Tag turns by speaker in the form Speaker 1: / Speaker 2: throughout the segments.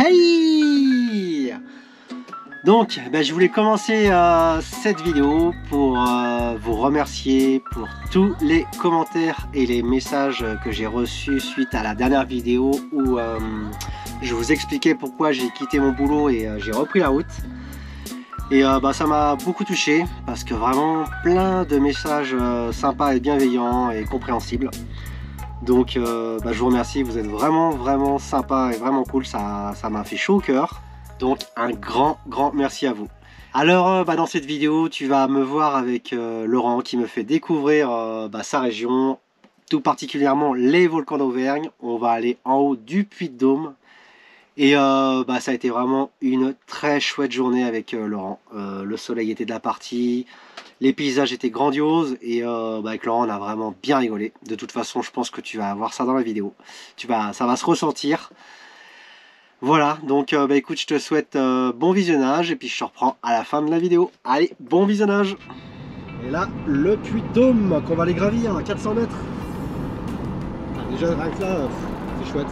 Speaker 1: Hey! Donc, je voulais commencer cette vidéo pour vous remercier pour tous les commentaires et les messages que j'ai reçus suite à la dernière vidéo où je vous expliquais pourquoi j'ai quitté mon boulot et j'ai repris la route. Et ça m'a beaucoup touché parce que vraiment plein de messages sympas et bienveillants et compréhensibles. Donc je vous remercie, vous êtes vraiment sympa et vraiment cool, ça m'a fait chaud au cœur. Donc un grand merci à vous. Alors dans cette vidéo tu vas me voir avec Laurent qui me fait découvrir sa région, tout particulièrement les volcans d'Auvergne. On va aller en haut du Puy-de-Dôme. Et ça a été vraiment une très chouette journée avec Laurent. Le soleil était de la partie, les paysages étaient grandioses et avec Laurent on a vraiment bien rigolé. De toute façon je pense que tu vas voir ça dans la vidéo, ça va se ressentir. Voilà, donc écoute, je te souhaite bon visionnage et puis je te reprends à la fin de la vidéo. Allez, bon visionnage. Et là, le Puy-de-Dôme qu'on va aller gravir à 400 mètres. Déjà rien que là, c'est chouette.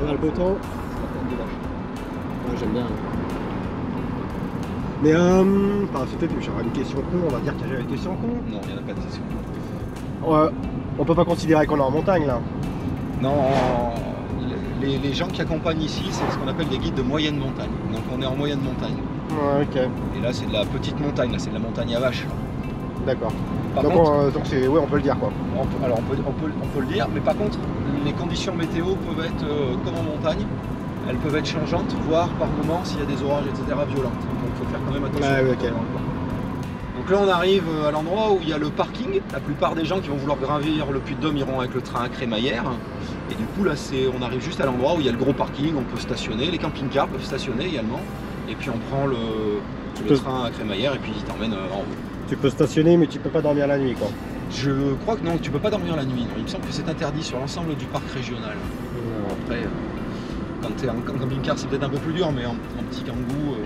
Speaker 1: On a le beau temps. Ouais, j'aime bien. Mais c'est peut-être que j'aurais une question con, on va dire qu'il y a jamais une question con.
Speaker 2: Non, il n'y en a pas de question.
Speaker 1: Ouais, on peut pas considérer qu'on est en montagne là.
Speaker 2: Non, les gens qui accompagnent ici, c'est ce qu'on appelle des guides de moyenne montagne. Donc on est en moyenne montagne.
Speaker 1: Ouais, ok.
Speaker 2: Et là c'est de la petite montagne, là c'est de la montagne à vache.
Speaker 1: D'accord.
Speaker 2: Donc
Speaker 1: c'est, ouais, on peut le dire quoi.
Speaker 2: Alors on peut le dire, mais par contre les conditions météo peuvent être comme en montagne. Elles peuvent être changeantes, voire par moments s'il y a des orages, etc. violentes. Donc il faut faire quand même attention.
Speaker 1: Ouais, okay.
Speaker 2: Donc là on arrive à l'endroit où il y a le parking. La plupart des gens qui vont vouloir gravir le Puy-de-Dôme iront avec le train à Crémaillère. Et du coup là on arrive juste à l'endroit où il y a le gros parking, on peut stationner, les camping-cars peuvent stationner également. Et puis on prend le train à Crémaillère et puis il t'emmène en haut.
Speaker 1: Tu peux stationner mais tu peux pas dormir la nuit quoi.
Speaker 2: Je crois que non, tu peux pas dormir la nuit. Non. Il me semble que c'est interdit sur l'ensemble du parc régional. Après, quand tu es en camping-car c'est peut-être un peu plus dur, mais en petit kangou.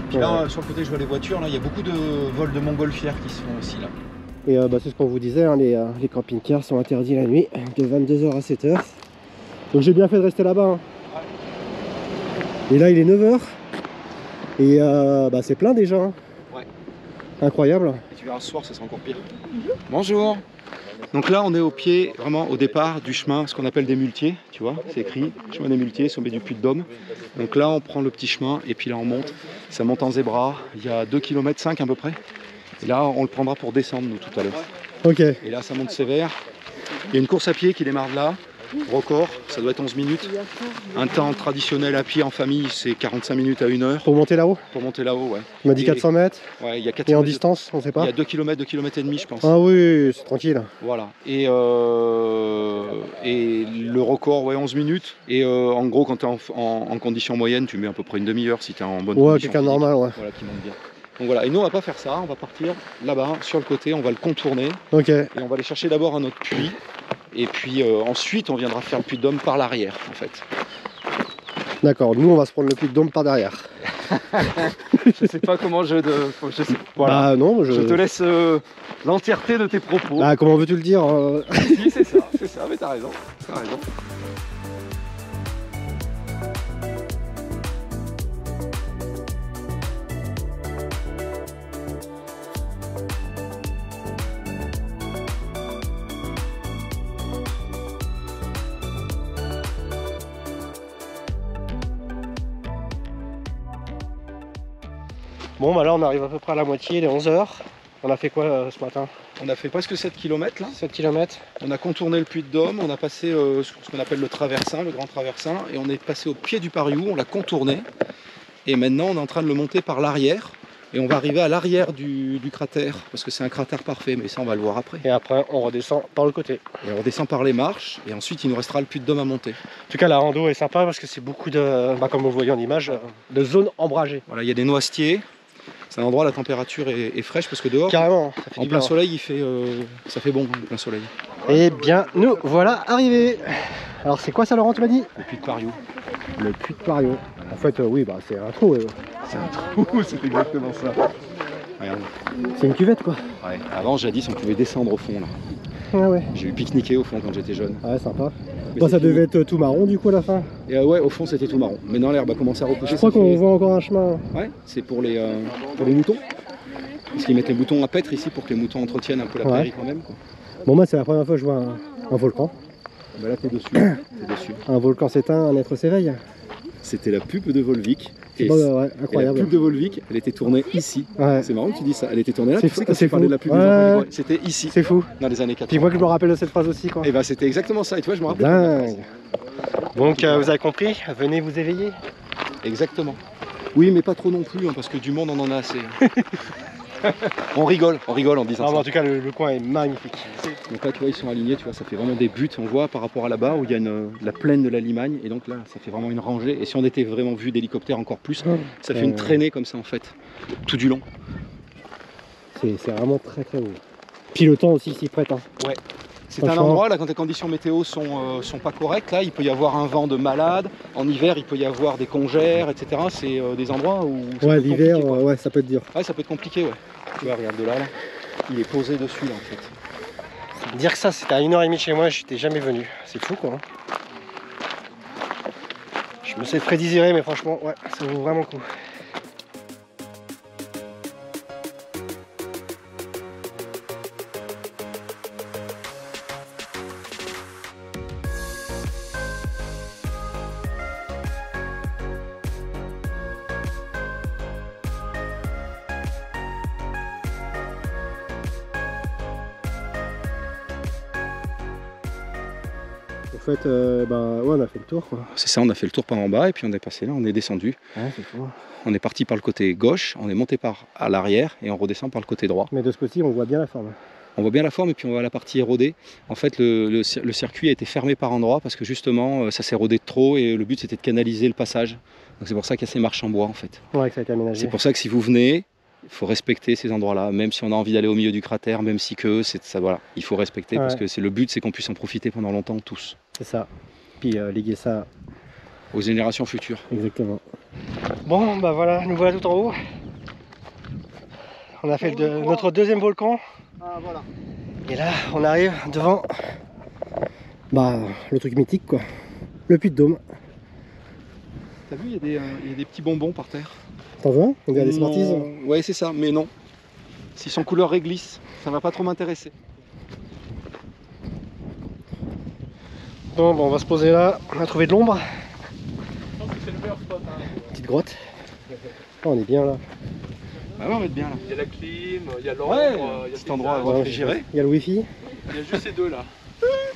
Speaker 2: Puis là sur le côté je vois les voitures, là il y a beaucoup de vols de montgolfières qui se font aussi là.
Speaker 1: Et c'est ce qu'on vous disait, hein, les camping-cars sont interdits la nuit de 22 h à 7 h. Donc j'ai bien fait de rester là-bas. Hein. Ouais. Et là il est 9 h. Et c'est plein déjà. Hein.
Speaker 2: Ouais.
Speaker 1: Incroyable.
Speaker 2: Et tu verras ce soir ça sera encore pire. Bonjour. Donc là on est au pied, vraiment au départ du chemin, ce qu'on appelle des muletiers, tu vois, c'est écrit, chemin des muletiers, sommet du Puy-de-Dôme. Donc là on prend le petit chemin et puis là on monte, ça monte en zébra, il y a 2,5 km à peu près. Et là on le prendra pour descendre nous tout à l'heure.
Speaker 1: Ok.
Speaker 2: Et là ça monte sévère, il y a une course à pied qui démarre de là. Record, ça doit être 11 minutes. Un temps traditionnel à pied en famille, c'est 45 minutes à 1 heure.
Speaker 1: Pour monter là-haut?
Speaker 2: Pour monter là-haut, ouais.
Speaker 1: Tu m'as dit 400 mètres?
Speaker 2: Ouais, il y a 400
Speaker 1: Et en
Speaker 2: mètres
Speaker 1: distance, on sait pas?
Speaker 2: Il y a 2 km, 2 km et demi, je pense.
Speaker 1: Ah oui, c'est tranquille.
Speaker 2: Voilà. Et le record, ouais, 11 minutes. Et en gros, quand tu es en condition moyenne, tu mets à peu près une demi-heure si tu es en bonne condition.
Speaker 1: Ouais, quelqu'un normal, ouais.
Speaker 2: Voilà, qui monte bien. Donc voilà, et nous on va pas faire ça, on va partir là-bas, sur le côté, on va le contourner.
Speaker 1: Ok.
Speaker 2: Et on va aller chercher d'abord un autre puits. Et puis ensuite on viendra faire le Puy-de-Dôme par l'arrière en fait.
Speaker 1: D'accord, nous on va se prendre le Puy-de-Dôme par derrière.
Speaker 2: Je sais pas comment voilà.
Speaker 1: Bah non,
Speaker 2: je te laisse l'entièreté de tes propos.
Speaker 1: Bah comment veux-tu le dire?
Speaker 2: Si, c'est ça, mais t'as raison.
Speaker 1: Bon bah là on arrive à peu près à la moitié, il est 11 h. On a fait quoi ce matin?
Speaker 2: On a fait presque 7 km là.
Speaker 1: 7 km.
Speaker 2: On a contourné le Puy-de-Dôme, on a passé ce qu'on appelle le traversin, le grand traversin, et on est passé au pied du Pariou, on l'a contourné. Et maintenant on est en train de le monter par l'arrière. Et on va arriver à l'arrière du cratère, parce que c'est un cratère parfait, mais ça on va le voir après.
Speaker 1: Et après on redescend par le côté.
Speaker 2: Et on redescend par les marches, et ensuite il nous restera le Puy-de-Dôme à monter.
Speaker 1: En tout cas la rando est sympa parce que c'est beaucoup de, comme vous voyez en image, de zones ombragées.
Speaker 2: Voilà, il y a des noisetiers. C'est un endroit où la température est fraîche parce que dehors,
Speaker 1: carrément, ça fait
Speaker 2: en plein soleil, ça fait bon, en plein soleil.
Speaker 1: Et bien, nous voilà arrivés. Alors c'est quoi ça Laurent, tu m'as dit?
Speaker 2: Le Puy de Pariou.
Speaker 1: Le Puy de Pariou. En fait, oui, c'est un trou.
Speaker 2: C'est un trou, c'est exactement ça. Regarde.
Speaker 1: C'est une cuvette quoi.
Speaker 2: Ouais, avant jadis on pouvait descendre au fond là.
Speaker 1: Ah ouais.
Speaker 2: J'ai eu pique-niquer au fond quand j'étais jeune.
Speaker 1: Ouais, sympa. Bon, ça devait être tout marron du coup à la fin.
Speaker 2: Et ouais, au fond c'était tout marron. Maintenant l'herbe a commencé à repousser.
Speaker 1: Je crois qu'on voit encore un chemin.
Speaker 2: Ouais, c'est pour les moutons. Parce qu'ils mettent les moutons à paître ici pour que les moutons entretiennent un peu la prairie quand même. Quoi.
Speaker 1: Bon, moi c'est la première fois que je vois un volcan.
Speaker 2: Bah là t'es dessus. T'es dessus. Un
Speaker 1: volcan s'éteint, un être s'éveille.
Speaker 2: C'était la pub de Volvic. Et,
Speaker 1: ouais, incroyable.
Speaker 2: Et la pub de Volvic, elle était tournée ici. Ouais. C'est marrant que tu dis ça. Elle était tournée là.
Speaker 1: Tu
Speaker 2: sais quand tu parlais de la pub des enfants, c'était ici.
Speaker 1: C'est fou.
Speaker 2: Dans les années 80.
Speaker 1: Puis moi que je me rappelle de cette phrase aussi quoi.
Speaker 2: Et bah c'était exactement ça. Et tu vois, je me rappelle.
Speaker 1: Dingue. Donc vous avez compris, venez vous éveiller.
Speaker 2: Exactement. Oui, mais pas trop non plus, hein, parce que du monde on en a assez. on rigole en disant ça.
Speaker 1: En tout cas, le coin est magnifique.
Speaker 2: Donc là, tu vois, ils sont alignés, tu vois, ça fait vraiment des buttes, on voit par rapport à là-bas où il y a la plaine de la Limagne, et donc là, ça fait vraiment une rangée. Et si on était vraiment vu d'hélicoptère encore plus, ça fait une traînée comme ça en fait, tout du long.
Speaker 1: C'est vraiment très très beau. Puis le temps aussi s'y prête. Hein.
Speaker 2: Ouais. C'est un endroit là quand les conditions météo sont pas correctes, là il peut y avoir un vent de malade, en hiver il peut y avoir des congères, etc. C'est des endroits où...
Speaker 1: Ouais, l'hiver, ouais, ça peut être dur.
Speaker 2: Ouais, ça peut être compliqué, ouais. Tu vois, regarde de là, il est posé dessus là en fait.
Speaker 1: Dire que ça c'était à 1h30 de chez moi, j'étais jamais venu. C'est fou quoi. Je me sais prédésirer mais franchement, ouais, ça vaut vraiment le coup. En fait, ouais, on a fait le tour.
Speaker 2: C'est ça, on a fait le tour par en bas et puis on est passé là, on est descendu.
Speaker 1: Ouais, c'est fou.
Speaker 2: On est parti par le côté gauche, on est monté à l'arrière et on redescend par le côté droit.
Speaker 1: Mais de ce côté, on voit bien la forme.
Speaker 2: On voit bien la forme et puis on voit la partie érodée. En fait, le circuit a été fermé par endroits parce que justement, ça s'est érodé de trop et le but c'était de canaliser le passage. Donc c'est pour ça qu'il y a ces marches en bois en fait.
Speaker 1: Ouais, que ça a été aménagé.
Speaker 2: C'est pour ça que si vous venez, il faut respecter ces endroits-là, même si on a envie d'aller au milieu du cratère, même si que c'est ça, voilà, il faut respecter parce que le but c'est qu'on puisse en profiter pendant longtemps tous.
Speaker 1: C'est ça. Puis léguer ça
Speaker 2: aux générations futures.
Speaker 1: Exactement. Bon, bah voilà, nous voilà tout en haut. On a fait notre deuxième volcan.
Speaker 2: Ah, voilà.
Speaker 1: Et là, on arrive devant le truc mythique quoi, le Puy de Dôme.
Speaker 2: T'as vu, il y a des petits bonbons par terre.
Speaker 1: T'en veux un? On dirait des Smarties.
Speaker 2: Ouais, c'est ça, mais non. S'ils sont couleur réglisse, ça va pas trop m'intéresser.
Speaker 1: Bon, on va se poser là, on a trouvé de l'ombre.
Speaker 2: Je pense que c'est le meilleur spot. Hein.
Speaker 1: Petite grotte. Oh, on est bien là.
Speaker 2: Bah ouais, on va être bien là.
Speaker 3: Il y a la clim, il y a l'ombre, il y a
Speaker 2: cet endroit réfrigéré.
Speaker 1: Il y a le wifi.
Speaker 3: Il y a juste ces deux là.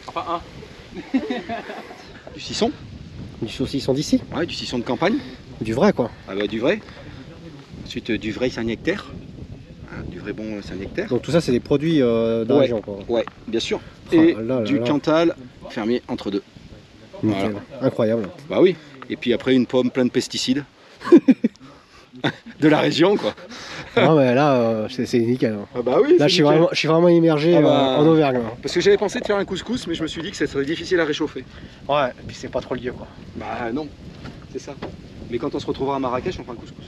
Speaker 3: Enfin un.
Speaker 2: Du citron.
Speaker 1: Du saucisson d'ici.
Speaker 2: Ouais, du citron de campagne.
Speaker 1: Du vrai quoi.
Speaker 2: Ah bah du vrai. Ensuite du vrai Saint-Nectaire. Du vrai bon Saint-Nectaire.
Speaker 1: Donc tout ça c'est des produits de la région quoi.
Speaker 2: Ouais, bien sûr.
Speaker 1: Oh,
Speaker 2: et du Cantal fermier entre deux.
Speaker 1: Nickel. Voilà. Incroyable.
Speaker 2: Bah oui. Et puis après une pomme pleine de pesticides. De la région quoi.
Speaker 1: Non mais là c'est nickel. Hein.
Speaker 2: Ah bah oui.
Speaker 1: Là je suis vraiment immergé en Auvergne. Hein.
Speaker 2: Parce que j'avais pensé de faire un couscous mais je me suis dit que ça serait difficile à réchauffer.
Speaker 1: Ouais, et puis c'est pas trop lieu quoi.
Speaker 2: Bah non, c'est ça. Mais quand on se retrouvera à Marrakech, on fera un couscous.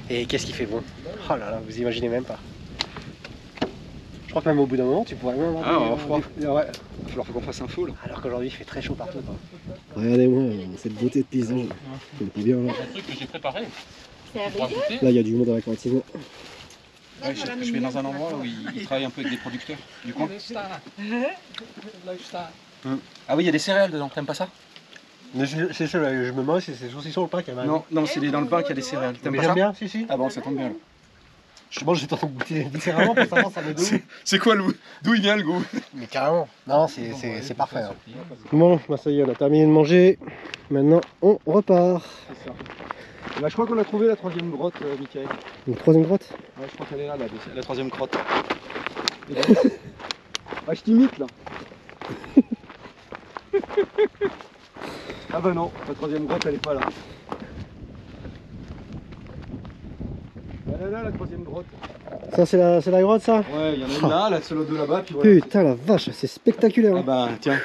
Speaker 1: Et qu'est-ce qui fait bon? Oh là là, vous imaginez même pas. Je crois que même au bout d'un moment, tu pourrais même avoir
Speaker 2: froid.
Speaker 1: Ouais.
Speaker 2: Il va falloir qu'on fasse un feu là.
Speaker 1: Alors qu'aujourd'hui, il fait très chaud partout. Quoi. Regardez-moi cette beauté de paysage. C'est bien là.
Speaker 3: Un truc que j'ai préparé.
Speaker 1: Là, il y a du monde à la cantine.
Speaker 2: Ouais, je vais dans un endroit où ils travaillent un peu avec des producteurs du coin. Ah oui, il y a des céréales dedans, t'aimes pas ça?
Speaker 1: C'est ça, je me demande si c'est saucisson le pain qui a mal.
Speaker 2: Non, c'est dans le pain qu'il y a des céréales.
Speaker 1: Mais j'aime bien, si.
Speaker 2: Ah bon, ça tombe bien là.
Speaker 1: Justement, j'ai tenté de goûter différemment pour savoir ça me goûte.
Speaker 2: C'est quoi le goût? D'où il vient le goût?
Speaker 1: Mais carrément. Non, c'est parfait. Hein. Bon, bah ça y est, on a terminé de manger. Maintenant, on repart.
Speaker 2: C'est ça. Là, je crois qu'on a trouvé la troisième grotte, Mickaël.
Speaker 1: Une troisième grotte?
Speaker 2: Ouais, je crois qu'elle est là, la troisième grotte. Ah, je t'imite là. Ah bah non, la troisième grotte elle est pas là. Elle est là la troisième grotte.
Speaker 1: Ça c'est la grotte ça?
Speaker 2: Ouais, il y en a une là, celle de là-bas, puis voilà.
Speaker 1: Putain la vache, c'est spectaculaire.
Speaker 2: Ah bah tiens.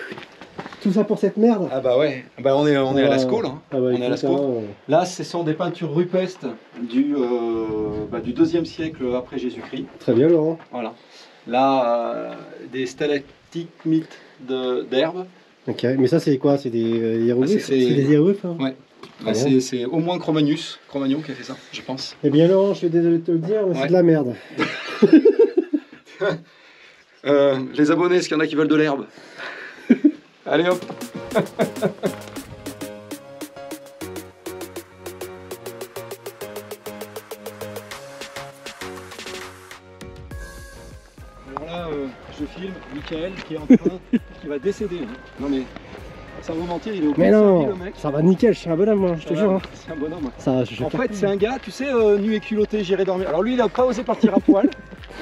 Speaker 1: Tout ça pour cette merde?
Speaker 2: Ah bah ouais, bah on est à Lascaux là. Hein.
Speaker 1: Ah bah,
Speaker 2: on est à Lascaux. Là ce sont des peintures rupestres du 2e siècle après Jésus-Christ.
Speaker 1: Très bien Laurent.
Speaker 2: Voilà. Là des stalactites d'herbe
Speaker 1: Ok, mais ça c'est quoi? C'est des hiéroglyphes?
Speaker 2: c'est
Speaker 1: des hiéroglyphes hein?
Speaker 2: Ouais.
Speaker 1: Ah
Speaker 2: C'est au moins Cromagnon qui a fait ça, je pense.
Speaker 1: Eh bien Laurent, je suis désolé de te le dire, mais c'est de la merde.
Speaker 2: Les abonnés, est-ce qu'il y en a qui veulent de l'herbe? Allez hop. Alors là, je filme Michael qui est en train, qui va décéder. Hein. Non mais, ça va mentir, il est au
Speaker 1: Mais
Speaker 2: bout de sa vie,
Speaker 1: non,
Speaker 2: le mec.
Speaker 1: ça va nickel, je suis un bonhomme, moi, je te jure. Hein.
Speaker 2: C'est un bonhomme.
Speaker 1: Ça,
Speaker 2: En fait, c'est un gars, tu sais, nu et culotté, j'irai dormir. Alors lui, il a pas osé partir à poil,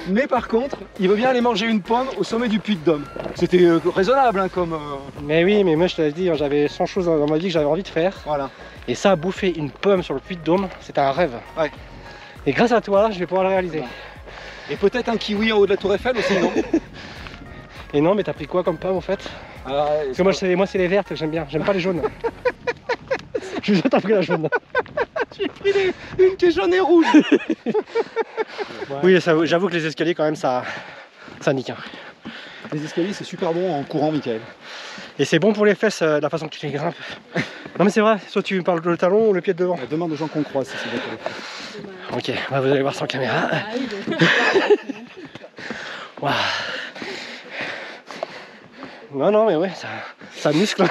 Speaker 2: mais par contre, il veut bien aller manger une pomme au sommet du Puy de Dôme. C'était raisonnable, hein, comme.
Speaker 1: Mais oui, mais moi je te l'ai dit, hein, j'avais 100 choses dans ma vie que j'avais envie de faire.
Speaker 2: Voilà.
Speaker 1: Et ça, bouffer une pomme sur le Puy de Dôme, c'était un rêve.
Speaker 2: Ouais.
Speaker 1: Et grâce à toi, je vais pouvoir le réaliser.
Speaker 2: Et peut-être un kiwi en haut de la Tour Eiffel aussi, non?
Speaker 1: Et non, mais t'as pris quoi comme pomme en fait? Parce que moi c'est les vertes que j'aime bien, j'aime pas les jaunes. Je suis sûr que t'as pris la jaune.
Speaker 2: J'ai pris une qui est jaune et rouge.
Speaker 1: Ouais. Oui, j'avoue que les escaliers quand même ça nique. Hein.
Speaker 2: Les escaliers c'est super bon en courant, Michael.
Speaker 1: Et c'est bon pour les fesses, la façon que tu les grimpes. Non mais c'est vrai, soit tu parles le talon ou le pied de devant.
Speaker 2: Demande aux gens qu'on croise si c'est d'accord.
Speaker 1: Ok, bah, vous allez voir sans caméra. Wow. Non mais ouais, ça muscle.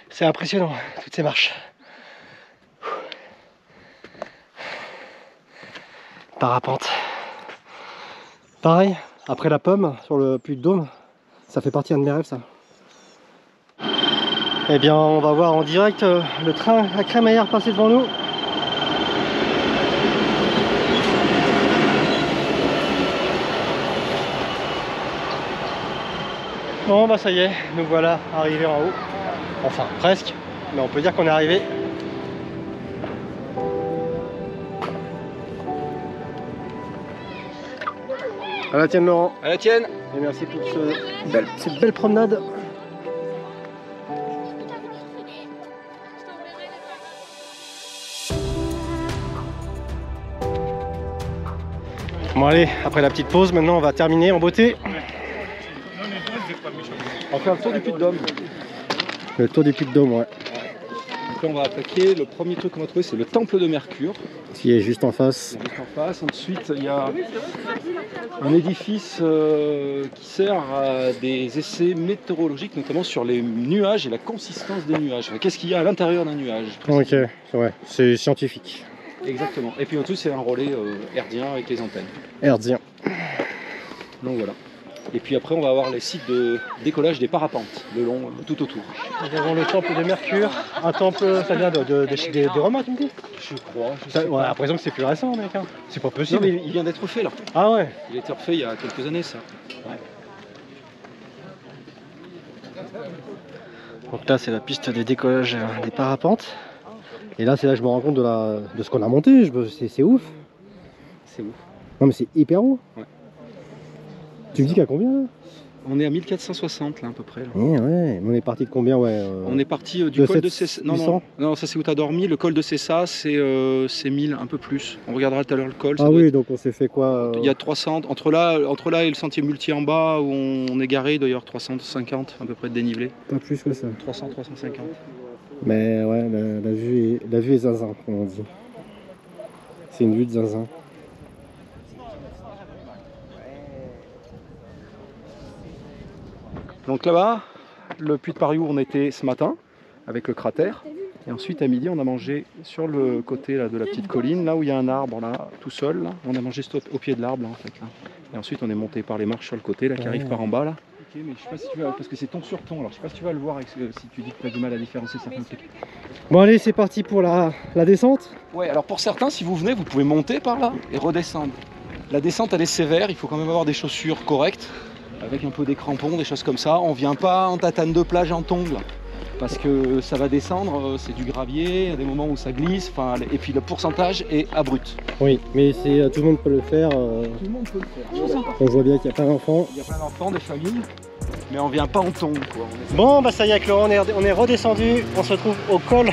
Speaker 1: C'est impressionnant, toutes ces marches. Parapente. Pareil, après la pomme sur le Puy de Dôme, ça fait partie de mes rêves ça. Eh bien on va voir en direct le train à crémaillère passer devant nous. Bon bah ça y est, nous voilà arrivés en haut. Enfin presque, mais on peut dire qu'on est arrivé. À la tienne Laurent.
Speaker 2: À la tienne.
Speaker 1: Et merci pour cette belle promenade. Bon allez, après la petite pause, maintenant on va terminer en beauté.
Speaker 2: On fait un tour du Puy de Dôme.
Speaker 1: Le tour du Puy de Dôme, ouais.
Speaker 2: Donc là on va attaquer, le premier truc qu'on va trouver c'est le temple de Mercure.
Speaker 1: Qui est juste en face.
Speaker 2: Juste en face. Ensuite il y a un édifice qui sert à des essais météorologiques, notamment sur les nuages et la consistance des nuages. Qu'est-ce qu'il y a à l'intérieur d'un nuage?
Speaker 1: Ok, ouais, c'est scientifique.
Speaker 2: Exactement. Et puis en dessous c'est un relais herdien avec les antennes.
Speaker 1: Herdien.
Speaker 2: Donc voilà. Et puis après on va avoir les sites de décollage des parapentes le long tout autour.
Speaker 1: Nous avons le temple de Mercure, un temple, ça vient des Romains tu me dis?
Speaker 2: Je crois.
Speaker 1: Ouais, à présent que c'est plus récent mec, hein. C'est pas possible.
Speaker 2: Non mais il vient d'être refait là.
Speaker 1: Ah ouais.
Speaker 2: Il a été refait il y a quelques années ça. Ouais.
Speaker 1: Donc là c'est la piste des décollages des parapentes. Et là c'est là que je me rends compte de ce qu'on a monté, c'est ouf.
Speaker 2: C'est ouf.
Speaker 1: Non mais c'est hyper haut.
Speaker 2: Ouais.
Speaker 1: Tu me dis qu'à combien là?
Speaker 2: On est à 1460 là à peu près. Là.
Speaker 1: Ouais, on est parti de combien
Speaker 2: On est parti du col de Cessa. Non, ça c'est où t'as dormi. Le col de Cessa c'est 1000, un peu plus. On regardera tout à l'heure le col.
Speaker 1: Ah oui, donc on s'est fait quoi
Speaker 2: Il y a 300, entre là et le sentier multi en bas où on est garé, d'ailleurs 350 à peu près de dénivelé.
Speaker 1: Pas plus que ça.
Speaker 2: 300, 350.
Speaker 1: Mais ouais, la vue est zinzin, comme on dit. C'est une vue de zinzin.
Speaker 2: Donc là-bas, le puits de Paris où on était ce matin, avec le cratère. Et ensuite à midi on a mangé sur le côté là, de la petite colline, là où il y a un arbre là, tout seul. Là. On a mangé au pied de l'arbre en fait. Là. Et ensuite on est monté par les marches sur le côté là, qui arrivent par en bas là. Ok, mais je sais pas si tu vas, parce que c'est ton sur ton, alors je sais pas si tu vas le voir avec, si tu dis que tu as du mal à différencier certains trucs.
Speaker 1: Bon allez, c'est parti pour la descente.
Speaker 2: Ouais, alors pour certains, si vous venez, vous pouvez monter par là et redescendre. La descente elle est sévère, il faut quand même avoir des chaussures correctes, avec un peu des crampons, des choses comme ça. On vient pas en tatane de plage en tongs, parce que ça va descendre, c'est du gravier, il y a des moments où ça glisse, et puis le pourcentage est abrupt.
Speaker 1: Oui, mais tout le monde peut le faire.
Speaker 2: Tout le monde peut le faire.
Speaker 1: On voit bien qu'il y a plein d'enfants.
Speaker 2: Il y a plein d'enfants, des familles, mais on vient pas en tongs.
Speaker 1: Bon, bah ça y est, avec Laurent, on est redescendu. On se trouve au col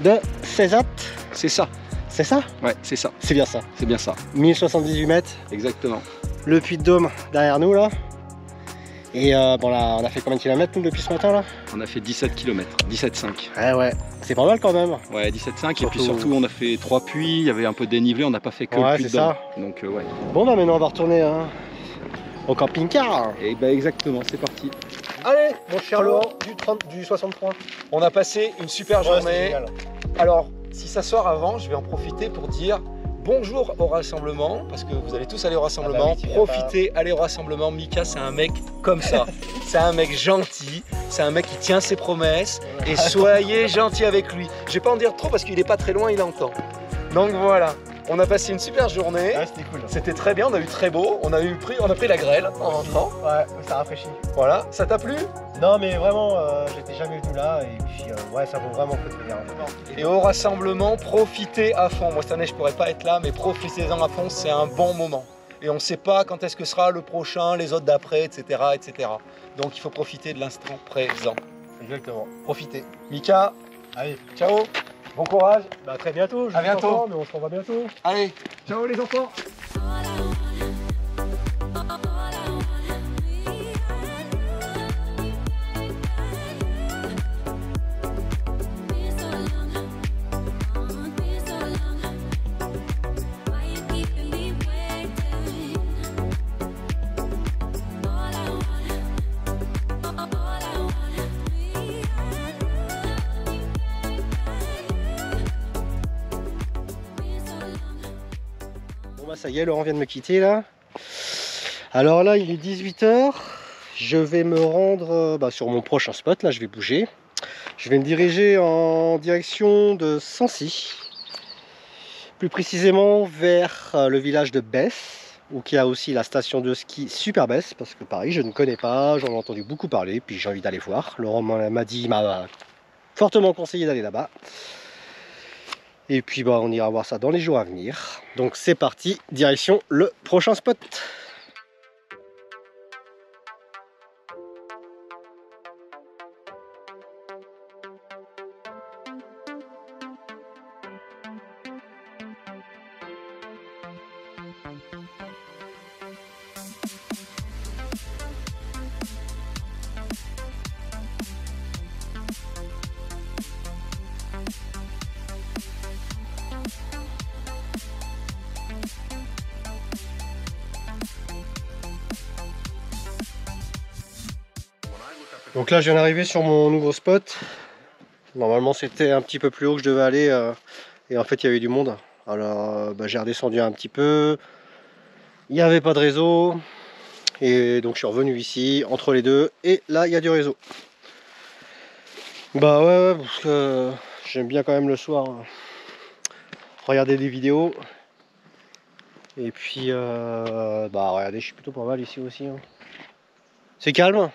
Speaker 1: de Césat.
Speaker 2: C'est ça.
Speaker 1: C'est ça?
Speaker 2: Ouais, c'est ça.
Speaker 1: C'est bien ça.
Speaker 2: C'est bien ça.
Speaker 1: 1078 mètres.
Speaker 2: Exactement.
Speaker 1: Le Puy de Dôme derrière nous là. Et bon là, on a fait combien de kilomètres nous depuis ce matin là?
Speaker 2: On a fait 17 km, 17,5.
Speaker 1: Ouais, c'est pas mal quand même.
Speaker 2: Ouais, 17,5 et puis surtout on a fait 3 puits, il y avait un peu de dénivelé, on n'a pas fait que le puits de Dôme. Donc ouais.
Speaker 1: Bon bah maintenant on va retourner au camping-car.
Speaker 2: Et bah exactement, c'est parti.
Speaker 1: Allez mon cher Laurent, du 63.
Speaker 2: On a passé une super journée. Alors si ça sort avant, je vais en profiter pour dire bonjour au rassemblement, parce que vous allez tous aller au rassemblement. Ah bah oui, profitez, allez au rassemblement. Mika, c'est un mec comme ça. C'est un mec gentil, c'est un mec qui tient ses promesses. Et soyez gentil avec lui. Je vais pas en dire trop parce qu'il est pas très loin, il entend. Donc voilà, on a passé une super journée.
Speaker 1: Ouais, c'était cool.
Speaker 2: C'était très bien, on a eu très beau. On a pris la grêle en rentrant.
Speaker 1: Ouais, ça rafraîchit.
Speaker 2: Voilà, ça t'a plu?
Speaker 1: Non mais vraiment, j'étais jamais venu là et puis ouais, ça vaut vraiment le coup de venir.
Speaker 2: Et au rassemblement, profitez à fond. Moi cette année je pourrais pas être là, mais profitez-en à fond, c'est un bon moment. Et on ne sait pas quand est-ce que sera le prochain, les autres d'après, etc., etc. Donc il faut profiter de l'instant présent.
Speaker 1: Exactement.
Speaker 2: Profitez. Mika,
Speaker 1: allez,
Speaker 2: ciao, bon courage.
Speaker 1: Bah à très bientôt.
Speaker 2: À bientôt.
Speaker 1: Enfants, mais on se revoit bientôt.
Speaker 2: Allez, ciao les enfants.
Speaker 1: Bon bah ça y est, Laurent vient de me quitter là. Alors là il est 18 h. Je vais me rendre sur mon prochain spot, là je vais bouger. Je vais me diriger en direction de Sancy. Plus précisément vers le village de Besse, où il y a aussi la station de ski Super Besse, parce que pareil je ne connais pas, j'en ai entendu beaucoup parler, puis j'ai envie d'aller voir. Laurent m'a fortement conseillé d'aller là-bas. Et puis bah, on ira voir ça dans les jours à venir. Donc c'est parti, direction le prochain spot. Donc là je viens d'arriver sur mon nouveau spot. Normalement c'était un petit peu plus haut que je devais aller et en fait il y avait du monde. Alors j'ai redescendu un petit peu. Il n'y avait pas de réseau. Et donc je suis revenu ici entre les deux et là il y a du réseau. Bah ouais parce que j'aime bien quand même le soir regarder des vidéos. Et puis regardez, je suis plutôt pas mal ici aussi. C'est calme.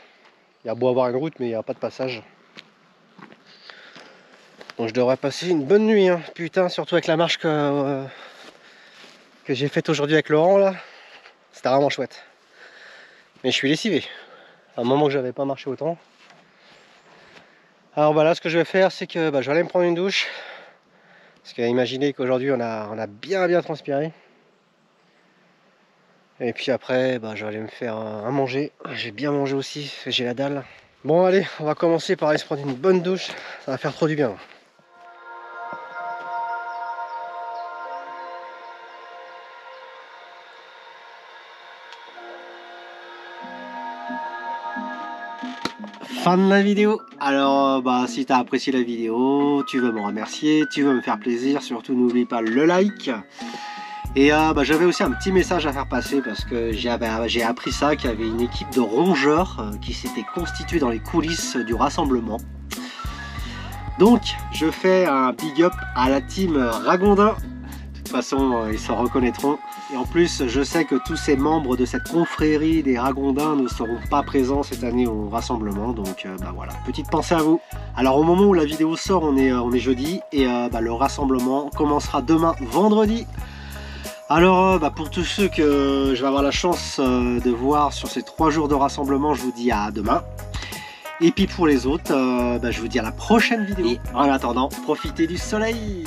Speaker 1: Il y a beau avoir une route mais il n'y a pas de passage. Donc je devrais passer une bonne nuit. Putain, surtout avec la marche que j'ai faite aujourd'hui avec Laurent là. C'était vraiment chouette. Mais je suis lessivé. À un moment que j'avais pas marché autant. Alors là ce que je vais faire c'est que je vais aller me prendre une douche. Parce que imaginez qu'aujourd'hui on a bien transpiré. Et puis après je vais aller me faire à manger. J'ai bien mangé aussi, j'ai la dalle. Bon allez, on va commencer par aller se prendre une bonne douche. Ça va faire trop du bien. Fin de la vidéo. Alors si tu as apprécié la vidéo, tu veux me remercier, tu veux me faire plaisir, surtout n'oublie pas le like. Et j'avais aussi un petit message à faire passer parce que j'ai appris ça, qu'il y avait une équipe de rongeurs qui s'était constituée dans les coulisses du rassemblement. Donc je fais un big up à la team Ragondin. De toute façon ils s'en reconnaîtront. Et en plus je sais que tous ces membres de cette confrérie des Ragondins ne seront pas présents cette année au rassemblement. Donc voilà, petite pensée à vous. Alors au moment où la vidéo sort on est jeudi et le rassemblement commencera demain vendredi. Alors pour tous ceux que je vais avoir la chance de voir sur ces 3 jours de rassemblement, je vous dis à demain. Et puis pour les autres, je vous dis à la prochaine vidéo. Et en attendant, profitez du soleil.